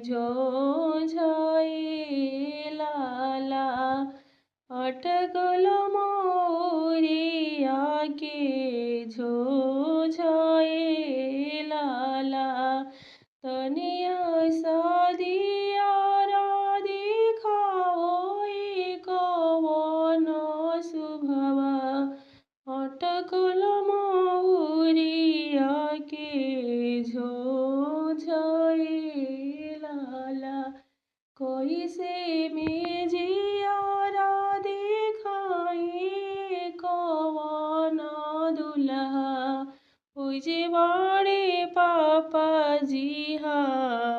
झो झाए लाला। अटकल मोरिया के झो झाए लाला। तनिया सादिया दिखाओ कवन शुभवा। अटकल मोरिया के झो झाए लाला। कैसे में जियारा दिखाई कवन दुल्हा। ओजे बड़े पापा जी हा